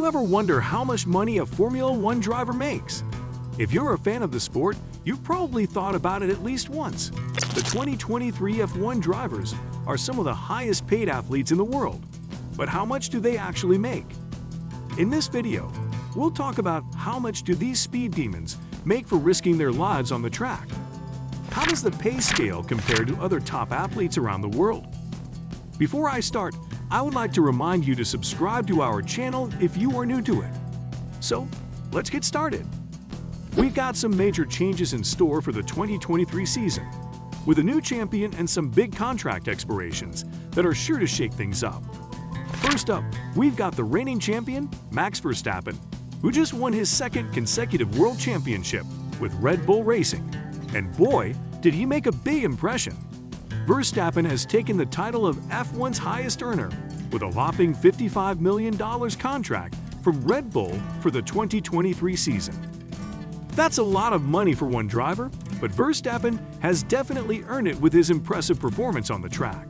ever wonder how much money a Formula One driver makes? If you're a fan of the sport, you've probably thought about it at least once. The 2023 F1 drivers are some of the highest paid athletes in the world. But how much do they actually make? In this video, we'll talk about how much do these speed demons make for risking their lives on the track. How does the pay scale compare to other top athletes around the world? Before I start, I would like to remind you to subscribe to our channel if you are new to it. So, let's get started. We've got some major changes in store for the 2023 season, with a new champion and some big contract expirations that are sure to shake things up. First up, we've got the reigning champion, Max Verstappen, who just won his second consecutive world championship with Red Bull Racing. And boy, did he make a big impression. Verstappen has taken the title of F1's highest earner with a whopping $55 million contract from Red Bull for the 2023 season. That's a lot of money for one driver, but Verstappen has definitely earned it with his impressive performance on the track.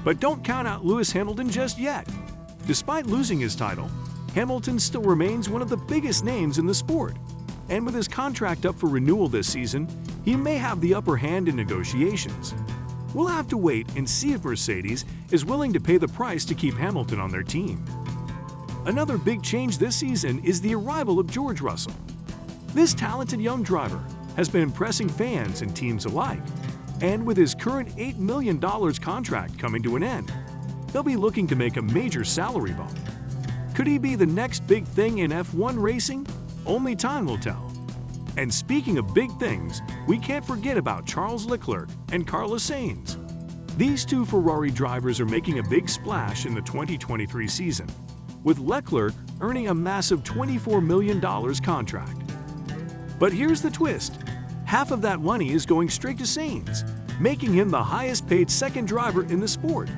But don't count out Lewis Hamilton just yet. Despite losing his title, Hamilton still remains one of the biggest names in the sport. And with his contract up for renewal this season, he may have the upper hand in negotiations. We'll have to wait and see if Mercedes is willing to pay the price to keep Hamilton on their team. Another big change this season is the arrival of George Russell. This talented young driver has been impressing fans and teams alike, and with his current $8 million contract coming to an end, he'll be looking to make a major salary bump. Could he be the next big thing in F1 racing? Only time will tell. And speaking of big things, we can't forget about Charles Leclerc and Carlos Sainz. These two Ferrari drivers are making a big splash in the 2023 season, with Leclerc earning a massive $24 million contract. But here's the twist. Half of that money is going straight to Sainz, making him the highest paid second driver in the sport.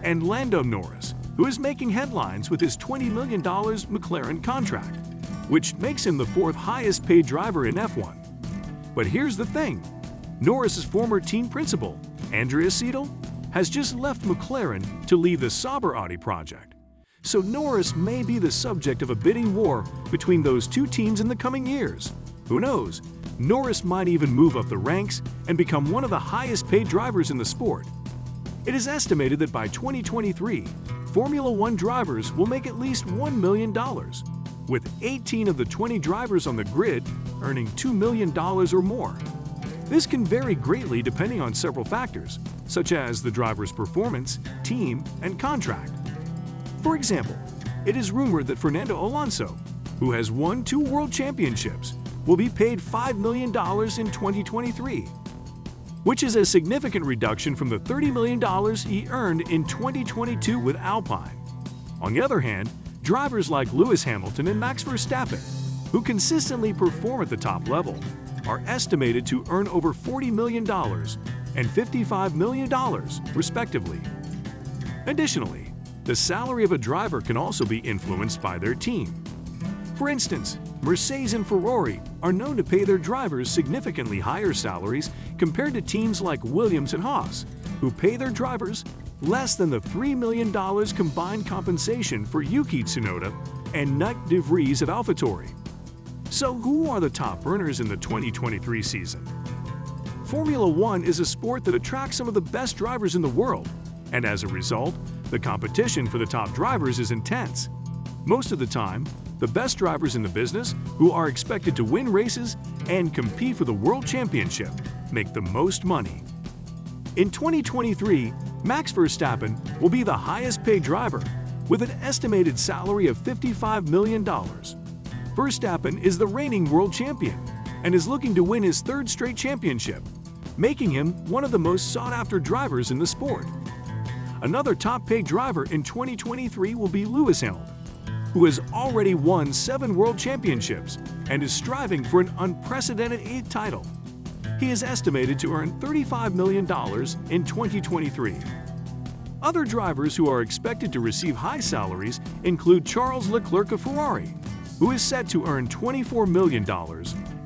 And Lando Norris, who is making headlines with his $20 million McLaren contract, which makes him the fourth highest paid driver in F1. But here's the thing. Norris's former team principal, Andrea Seidel, has just left McLaren to lead the Sauber Audi project. So Norris may be the subject of a bidding war between those two teams in the coming years. Who knows? Norris might even move up the ranks and become one of the highest paid drivers in the sport. It is estimated that by 2023, Formula One drivers will make at least $1 million, with 18 of the 20 drivers on the grid earning $2 million or more. This can vary greatly depending on several factors, such as the driver's performance, team, and contract. For example, it is rumored that Fernando Alonso, who has won 2 world championships, will be paid $5 million in 2023, which is a significant reduction from the $30 million he earned in 2022 with Alpine. On the other hand, drivers like Lewis Hamilton and Max Verstappen, who consistently perform at the top level, are estimated to earn over $40 million and $55 million, respectively. Additionally, the salary of a driver can also be influenced by their team. For instance, Mercedes and Ferrari are known to pay their drivers significantly higher salaries compared to teams like Williams and Haas, who pay their drivers less than the $3 million combined compensation for Yuki Tsunoda and Nick de Vries of AlphaTauri. So who are the top earners in the 2023 season? Formula One is a sport that attracts some of the best drivers in the world, and as a result, the competition for the top drivers is intense. Most of the time, the best drivers in the business, who are expected to win races and compete for the World Championship, make the most money. In 2023, Max Verstappen will be the highest paid driver, with an estimated salary of $55 million. Verstappen is the reigning world champion and is looking to win his 3rd straight championship, making him one of the most sought-after drivers in the sport. Another top-paid driver in 2023 will be Lewis Hamilton, who has already won 7 world championships and is striving for an unprecedented 8th title. He is estimated to earn $35 million in 2023. Other drivers who are expected to receive high salaries include Charles Leclerc of Ferrari, who is set to earn $24 million,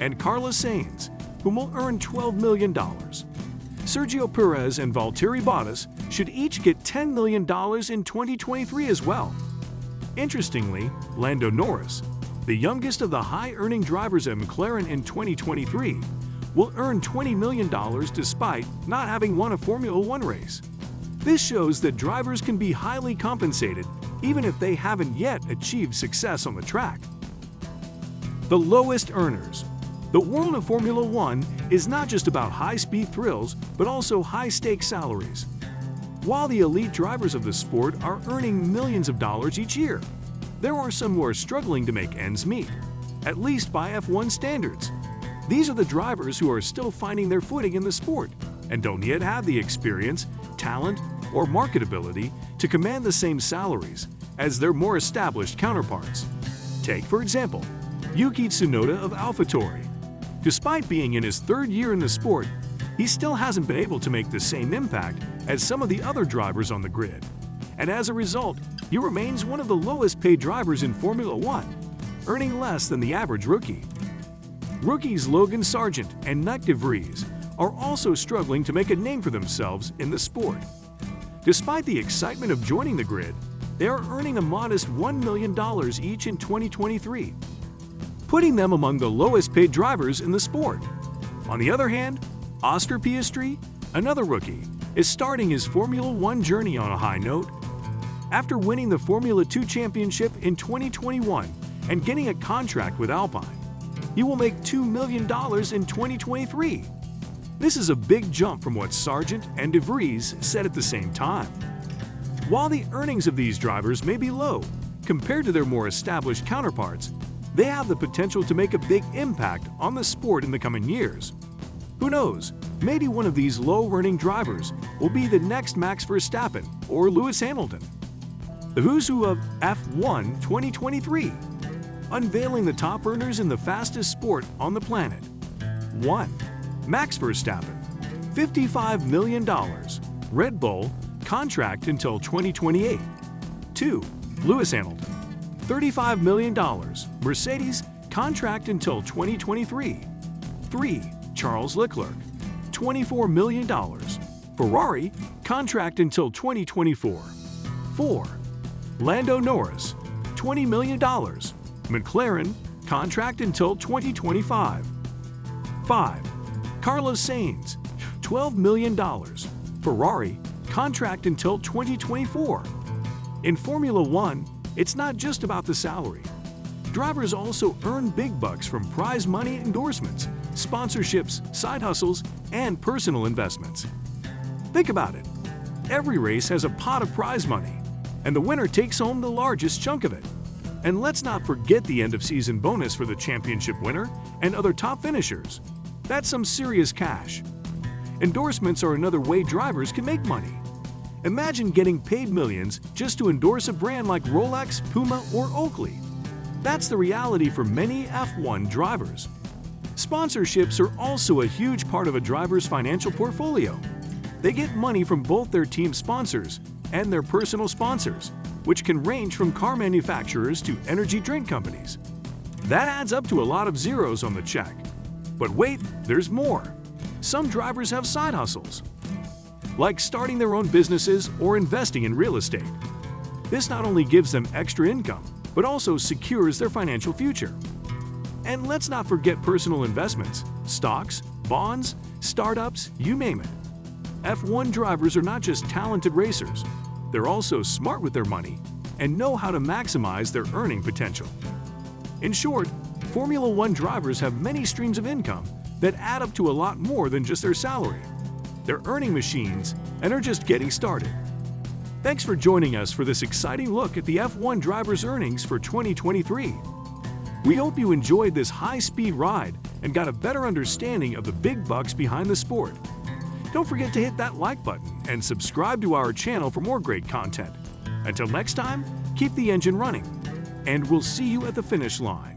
and Carlos Sainz, who will earn $12 million. Sergio Perez and Valtteri Bottas should each get $10 million in 2023 as well. Interestingly, Lando Norris, the youngest of the high-earning drivers at McLaren in 2023, will earn $20 million despite not having won a Formula One race. This shows that drivers can be highly compensated even if they haven't yet achieved success on the track. The lowest earners. The world of Formula One is not just about high-speed thrills, but also high-stakes salaries. While the elite drivers of the sport are earning millions of dollars each year, there are some who are struggling to make ends meet, at least by F1 standards. These are the drivers who are still finding their footing in the sport and don't yet have the experience, talent, or marketability to command the same salaries as their more established counterparts. Take, for example, Yuki Tsunoda of AlphaTauri. Despite being in his third year in the sport, he still hasn't been able to make the same impact as some of the other drivers on the grid. And as a result, he remains one of the lowest-paid drivers in Formula One, earning less than the average rookie. Rookies Logan Sargent and Nick de Vries are also struggling to make a name for themselves in the sport. Despite the excitement of joining the grid, they are earning a modest $1 million each in 2023, putting them among the lowest-paid drivers in the sport. On the other hand, Oscar Piastri, another rookie, is starting his Formula One journey on a high note. After winning the Formula 2 championship in 2021 and getting a contract with Alpine, he will make $2 million in 2023. This is a big jump from what Sargent and de Vries said at the same time. While the earnings of these drivers may be low compared to their more established counterparts, they have the potential to make a big impact on the sport in the coming years. Who knows, maybe one of these low-earning drivers will be the next Max Verstappen or Lewis Hamilton. The Who's Who of F1 2023, unveiling the top earners in the fastest sport on the planet. 1. Max Verstappen, $55 million, Red Bull, contract until 2028. 2. Lewis Hamilton, $35 million, Mercedes, contract until 2023. 3. Charles Leclerc, $24 million, Ferrari, contract until 2024. 4. Lando Norris, $20 million, McLaren, contract until 2025. 5. Carlos Sainz, $12 million, Ferrari, contract until 2024. In Formula One, it's not just about the salary. Drivers also earn big bucks from prize money endorsements, sponsorships, side hustles, and personal investments. Think about it. Every race has a pot of prize money, and the winner takes home the largest chunk of it. And let's not forget the end-of-season bonus for the championship winner and other top finishers. That's some serious cash. Endorsements are another way drivers can make money. Imagine getting paid millions just to endorse a brand like Rolex, Puma, or Oakley. That's the reality for many F1 drivers. Sponsorships are also a huge part of a driver's financial portfolio. They get money from both their team sponsors and their personal sponsors, which can range from car manufacturers to energy drink companies. That adds up to a lot of zeros on the check. But wait, there's more. Some drivers have side hustles, like starting their own businesses or investing in real estate. This not only gives them extra income, but also secures their financial future. And let's not forget personal investments, stocks, bonds, startups, you name it. F1 drivers are not just talented racers, they're also smart with their money and know how to maximize their earning potential. In short, Formula One drivers have many streams of income that add up to a lot more than just their salary. They're earning machines and are just getting started. Thanks for joining us for this exciting look at the F1 drivers' earnings for 2023. We hope you enjoyed this high-speed ride and got a better understanding of the big bucks behind the sport. Don't forget to hit that like button and subscribe to our channel for more great content. Until next time, keep the engine running, and we'll see you at the finish line.